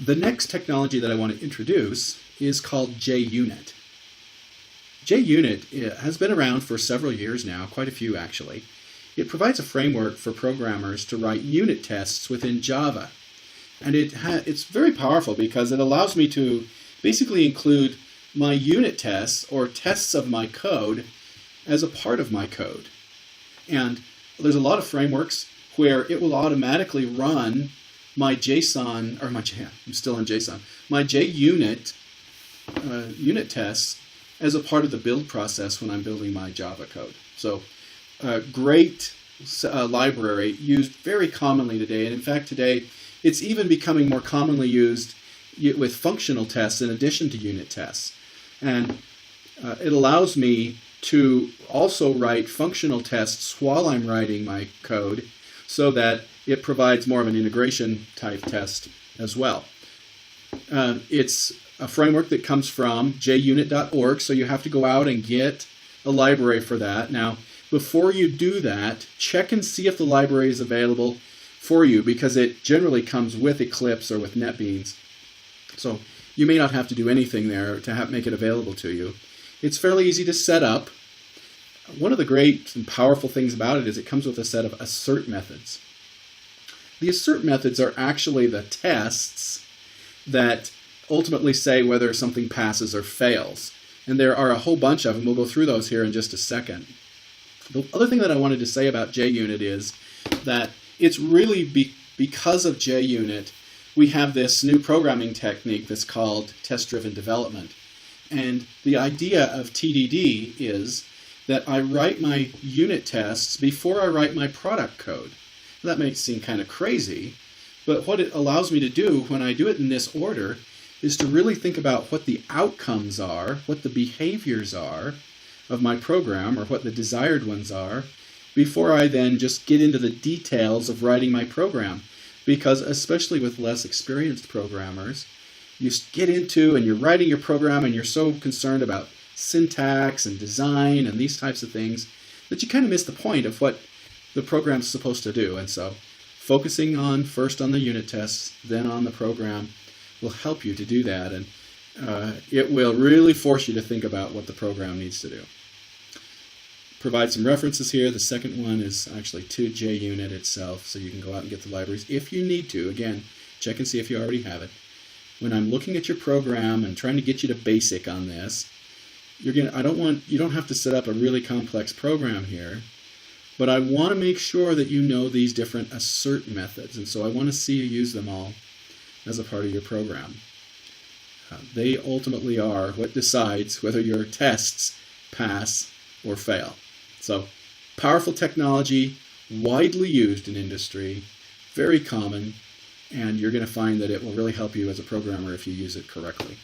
The next technology that I want to introduce is called jUnit. jUnit has been around for several years now, quite a few actually. It provides a framework for programmers to write unit tests within Java. And it's very powerful because it allows me to basically include my unit tests or tests of my code as a part of my code. And there's a lot of frameworks where it will automatically run my JSON, or I'm still in JSON, my jUnit unit tests as a part of the build process when I'm building my Java code. So great library used very commonly today. And in fact, today, it's even becoming more commonly used with functional tests in addition to unit tests. And it allows me to also write functional tests while I'm writing my code so that it provides more of an integration type test as well. It's a framework that comes from jUnit.org, so you have to go out and get a library for that. Now, before you do that, check and see if the library is available for you, because it generally comes with Eclipse or with NetBeans. So you may not have to do anything there to make it available to you. It's fairly easy to set up. One of the great and powerful things about it is it comes with a set of assert methods. The assert methods are actually the tests that ultimately say whether something passes or fails. And there are a whole bunch of them. We'll go through those here in just a second. The other thing that I wanted to say about jUnit is that it's really because of jUnit, we have this new programming technique that's called test-driven development. And the idea of TDD is that I write my unit tests before I write my product code. That may seem kind of crazy, but what it allows me to do when I do it in this order is to really think about what the outcomes are, what the behaviors are of my program, or what the desired ones are, before I then just get into the details of writing my program. Because especially with less experienced programmers, you get into and you're writing your program and you're so concerned about syntax and design and these types of things that you kind of miss the point of what the program's supposed to do. And so focusing on first on the unit tests, then on the program will help you to do that. And it will really force you to think about what the program needs to do. Provide some references here. The second one is actually to jUnit itself, so you can go out and get the libraries if you need to. Again, check and see if you already have it. When I'm looking at your program and trying to get you to basic on this, you don't have to set up a really complex program here, but I want to make sure that you know these different assert methods, and so I want to see you use them all as a part of your program. They ultimately are what decides whether your tests pass or fail. So, powerful technology, widely used in industry, very common, and you're going to find that it will really help you as a programmer if you use it correctly.